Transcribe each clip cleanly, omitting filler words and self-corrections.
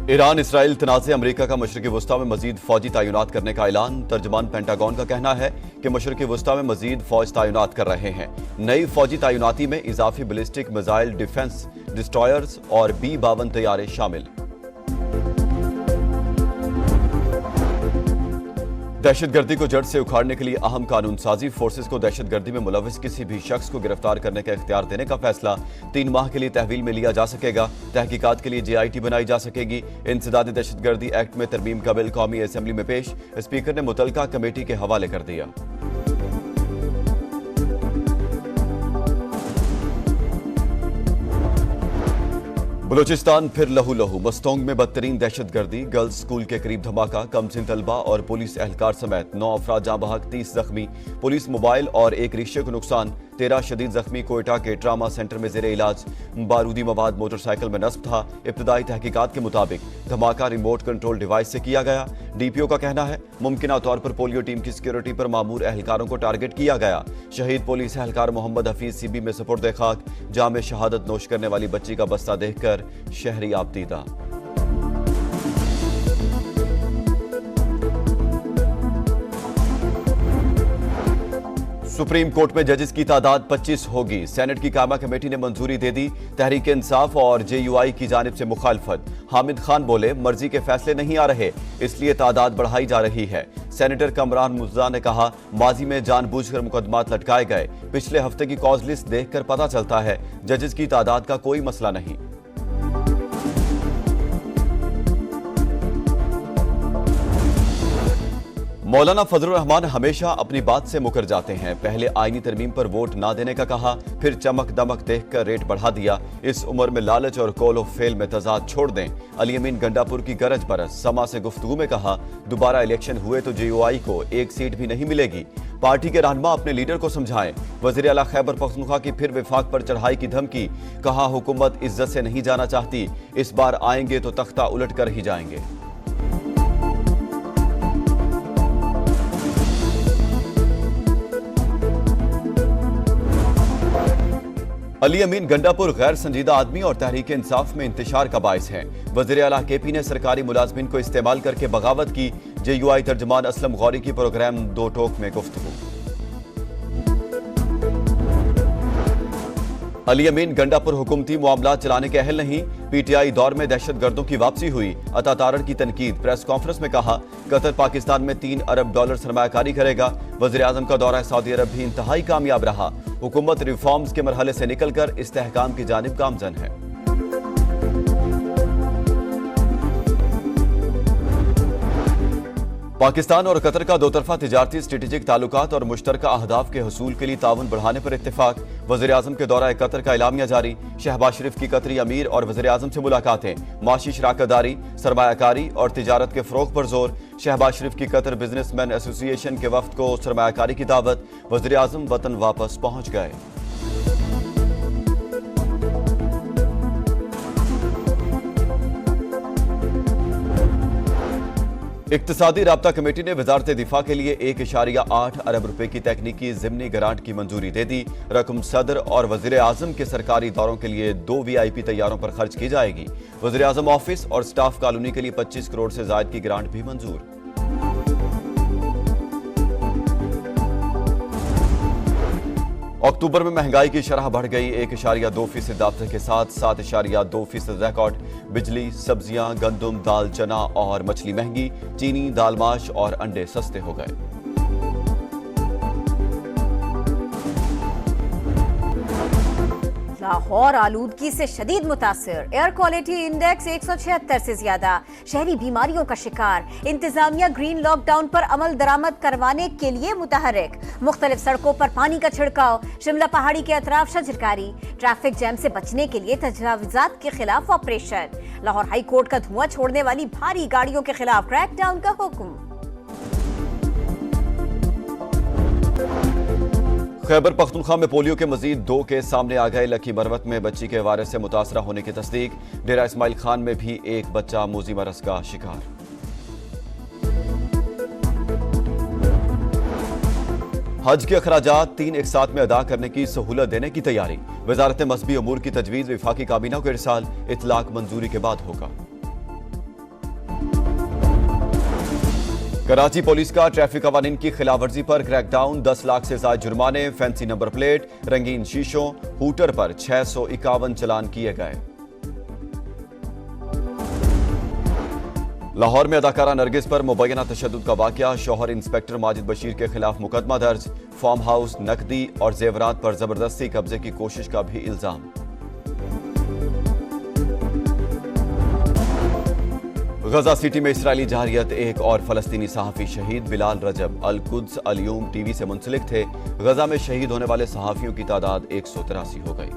Iran Israel तनाज़े, America का मशरिक़ी वस्ता में मजीद फौजी तैनात करने का ऐलान। तर्जमान पेंटागन का कहना है कि मशरिक़ी वस्ता में मजीद फौज तैनात कर रहे हैं। नई फौजी तैनाती में इजाफी बैलिस्टिक मिसाइल डिफेंस डिस्ट्रॉयर्स और B-52 तैयारे शामिल। दहशतगर्दी को जड़ से उखाड़ने के लिए अहम कानून साजी। फोर्सेस को दहशतगर्दी में मुलविस किसी भी शख्स को गिरफ्तार करने का इख्तियार देने का फैसला 3 माह के लिए तहवील में लिया जा सकेगा। तहकीकात के लिए JIT बनाई जा सकेगी। इंसदादी दहशतगर्दी एक्ट में तरमीम का बिल कौमी असेंबली में पेश। स्पीकर ने मुतलका कमेटी के हवाले कर दिया। बलूचिस्तान फिर लहू लहू। मस्तोंग में बदतरीन दहशतगर्दी, गर्ल्स स्कूल के करीब धमाका, कमसिन तलबा और पुलिस एहलकार समेत 9 अफराद जाँ बहक, 30 जख्मी। पुलिस मोबाइल और एक रिक्शे को नुकसान, 13 शदीद जख्मी। कोयटा के ट्रामा सेंटर में जेर इलाज। बारूदी मवाद मोटरसाइकिल में नस्ब था। इब्तदाई तहकीकात के मुताबिक धमाका रिमोट कंट्रोल डिवाइस से किया गया। DPO का कहना है मुमकिना तौर पर पोलियो टीम की सिक्योरिटी पर मामूर एहलकारों को टारगेट किया गया। शहीद पुलिस एहलकार मोहम्मद हफीज CB में सुपुर्द खाक। जाम शहादत नोश करने वाली बच्ची का बस्ता देखकर शहरी आपदीदा। सुप्रीम कोर्ट में जजेस की तादाद 25 होगी। सेनेट की कायमा कमेटी ने मंजूरी दे दी। तहरीक इंसाफ और JUI की जानिब से मुखालफत। हामिद खान बोले मर्जी के फैसले नहीं आ रहे, इसलिए तादाद बढ़ाई जा रही है। सेनेटर कमरान मुर्तजा ने कहा माजी में जानबूझकर मुकदमात लटकाए गए। पिछले हफ्ते की कॉज लिस्ट देखकर पता चलता है जजेस की तादाद का कोई मसला नहीं। मौलाना फजलुर रहमान हमेशा अपनी बात से मुकर जाते हैं। पहले आईनी तरमीम पर वोट ना देने का कहा, फिर चमक दमक देखकर रेट बढ़ा दिया। इस उम्र में लालच और कॉल ऑफ फेल में तजाद छोड़ दें। अली अमीन गंडापुर की गरज बरस। समा से गुफ्तगू में कहा दोबारा इलेक्शन हुए तो JUI को एक सीट भी नहीं मिलेगी। पार्टी के रहनुमा अपने लीडर को समझाएं। वज़ीर आला खैबर पख्तूनख्वा की फिर विफाक पर चढ़ाई की धमकी। कहा हुकूमत इज्जत से नहीं जाना चाहती, इस बार आएंगे तो तख्ता उलट कर ही जाएंगे। अली अमीन गंडापुर गैर संजीदा आदमी और तहरीक इंसाफ में इंतशार का बायस है। वज़ीर आला KP ने सरकारी मुलाजमीन को इस्तेमाल करके बगावत की। JUI तर्जमान असलम गौरी की प्रोग्राम 2 टोक में गुफ्तगू। अली अमीन गंडापुर हुकूमती मामला चलाने के अहल नहीं। PTI दौर में दहशतगर्दों की वापसी हुई। अता तारड़ की तनकीद। प्रेस कॉन्फ्रेंस में कहा कतर पाकिस्तान में $3 अरब सरमायाकारी करेगा। वज़ीर आज़म का दौरा सऊदी अरब भी इंतहाई कामयाब रहा। हुकूमत रिफॉर्म्स के मरहले से निकलकर इस्तेहकाम की जानिब गामजन है। पाकिस्तान और कतर का 2 तरफा तिजारती स्ट्रेटेजिक ताल्लुकात और मुश्तरका अहदाफ के हसूल के लिए ताउन बढ़ाने पर इत्तेफाक। वज़ीर आज़म के दौरा कतर का एलामिया जारी। शहबाज शरीफ की कतरी अमीर और वज़ीर आज़म से मुलाकातें। माशी शराकतदारी, सरमायाकारी और तिजारत के फ़रोग़ पर जोर। शहबाज शरीफ की कतर बिजनेसमैन एसोसिएशन के वफ्द को सरमायाकारी की दावत। वज़ीर आज़म वतन वापस पहुंच गए। इक्तिसादी राब्ता कमेटी ने वजारत दिफा के लिए 1.8 अरब रुपए की तकनीकी ज़िमनी ग्रांट की मंजूरी दे दी। रकम सदर और वज़ीर आज़म के सरकारी दौरों के लिए 2 VIP तैयारों पर खर्च की जाएगी। वज़ीर आज़म ऑफिस और स्टाफ कॉलोनी के लिए 25 करोड़ से ज़ायद की ग्रांट भी मंजूर। अक्टूबर में महंगाई की शरह बढ़ गई। 1.2% दावते के साथ 7.2% रिकॉर्ड। बिजली, सब्जियां, गंदम, दाल, चना और मछली महंगी। चीनी, दालमाश और अंडे सस्ते हो गए। लाहौर आलूदगी से शदीद मुतासिर। एयर क्वालिटी इंडेक्स 176 से ज्यादा। शहरी बीमारियों का शिकार। इंतजामिया ग्रीन लॉकडाउन पर अमल दरामद करवाने के लिए मुतहरिक। मुख्तलिफ सड़कों पर पानी का छिड़काव। शिमला पहाड़ी के अतराफ शजरकारी। ट्रैफिक जैम से बचने के लिए तजावुजात के खिलाफ ऑपरेशन। लाहौर हाई कोर्ट का धुआं छोड़ने वाली भारी गाड़ियों के खिलाफ क्रैकडाउन का हुक्म। खैबर पख्तूनख्वा में पोलियो के मजीद 2 केस सामने आ गए। लकी मरवत में बच्ची के वायरस से मुतासरा होने की तस्दीक। डेरा इस्माइल खान में भी एक बच्चा मोजी मरस का शिकार। हज के अखराजात 3 एक साथ में अदा करने की सहूलत देने की तैयारी। वजारत मज़हबी अमूर की तजवीज़ वफाकी काबीना को इरसाल। इतलाक मंजूरी के बाद होगा। कराची पुलिस का ट्रैफिक कवानीन की खिलाफवर्जी पर क्रैकडाउन, 10 लाख से ज्यादा जुर्माने, फैंसी नंबर प्लेट, रंगीन शीशों, हूटर पर 651 चालान किए गए। लाहौर में अदाकारा नरगिस पर मुबैना तशद्दुद का वाकया, शौहर इंस्पेक्टर माजिद बशीर के खिलाफ मुकदमा दर्ज, फार्म हाउस, नकदी और जेवरात पर जबरदस्ती कब्जे की कोशिश का भी इल्जाम। गजा सिटी में इस्राएली जारियत, एक और फलस्तीनी सहाफी शहीद, बिलाल रजब अल कुद्स अल यूम टीवी से मुंसलिक थे। गजा में शहीद होने वाले सहाफियों की तादाद 183 हो गई।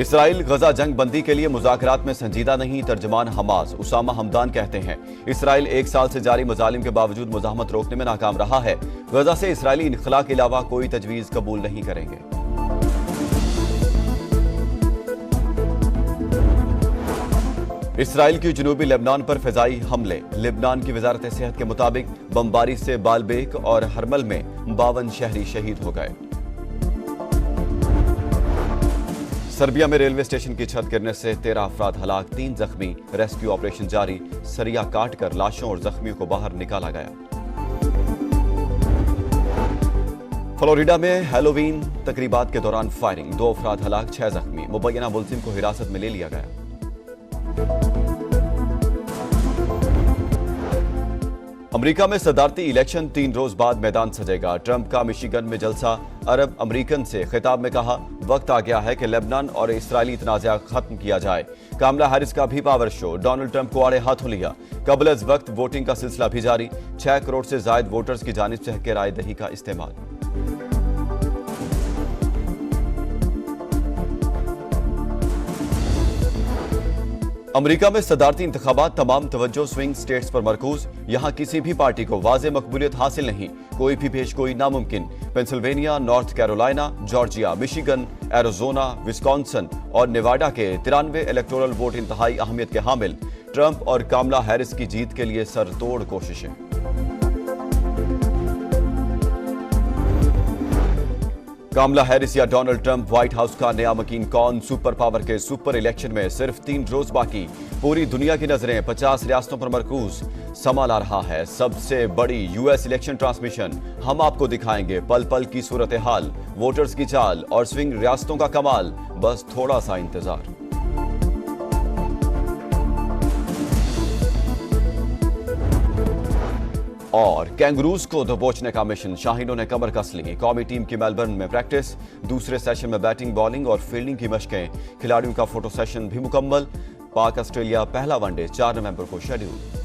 इसराइल गजा जंग बंदी के लिए मुज़ाकरात में संजीदा नहीं, तर्जमान हमास उसामा हमदान कहते हैं इसराइल 1 साल से जारी मजालिम के बावजूद मुज़ाहमत रोकने में नाकाम रहा है। गजा से इसराइली इनखला के अलावा कोई तजवीज कबूल नहीं करेंगे। इसराइल की जनूबी लेबनान पर फिजाई हमले, लेबनान की वजारत सेहत के मुताबिक बमबारी से बालबेक और हरमल में 52 शहरी शहीद हो गए। सर्बिया में रेलवे स्टेशन की छत गिरने से 13 अफराद हलाक, 3 जख्मी, रेस्क्यू ऑपरेशन जारी, सरिया काटकर लाशों और जख्मियों को बाहर निकाला गया। फ्लोरिडा में हैलोवीन तकरीबात के दौरान फायरिंग, 2 अफराद हलाक, 6 जख्मी, मुबैना मुलजिम को हिरासत में ले लिया गया। अमेरिका में सदारती इलेक्शन 3 रोज बाद मैदान सजेगा, ट्रंप का मिशिगन में जलसा, अरब अमेरिकन से खिताब में कहा वक्त आ गया है कि लेबनान और इसराइली तनाज़ा खत्म किया जाए। कामला हैरिस का भी पावर शो, डोनाल्ड ट्रंप को आड़े हाथों लिया। कबल अज वक्त वोटिंग का सिलसिला भी जारी, 6 करोड़ से जायद वोटर्स की जानिब से हक़ राय दही का इस्तेमाल। अमेरिका में सदारती इंतखाबात, तमाम तवज्जो स्विंग स्टेट्स पर मरकूज, यहां किसी भी पार्टी को वाज़े मकबूलियत हासिल नहीं, कोई भी पेशगोई नामुमकिन। Pennsylvania, north Carolina, Georgia, Michigan, Arizona, Wisconsin और नेवाडा के 93 इलेक्टोरल वोट इंतहाई अहमियत के हामिल। ट्रंप और कामला हैरिस की जीत के लिए सरतोड़ कोशिशें। कामला हैरिस या डोनाल्ड ट्रंप, व्हाइट हाउस का नया मकीन कौन? सुपर पावर के सुपर इलेक्शन में सिर्फ 3 रोज बाकी, पूरी दुनिया की नजरें 50 रियासतों पर मरकूज। समा ला रहा है सबसे बड़ी यूएस इलेक्शन ट्रांसमिशन, हम आपको दिखाएंगे पल पल की सूरत हाल, वोटर्स की चाल और स्विंग रियासतों का कमाल, बस थोड़ा सा इंतजार। और कैंगरूज को दबोचने का मिशन, शाहीनों ने कमर कस ली। कौमी टीम की मेलबर्न में प्रैक्टिस, दूसरे सेशन में बैटिंग, बॉलिंग और फील्डिंग की मशकें, खिलाड़ियों का फोटो सेशन भी मुकम्मल। पाक ऑस्ट्रेलिया पहला वनडे 4 नवंबर को शेड्यूल।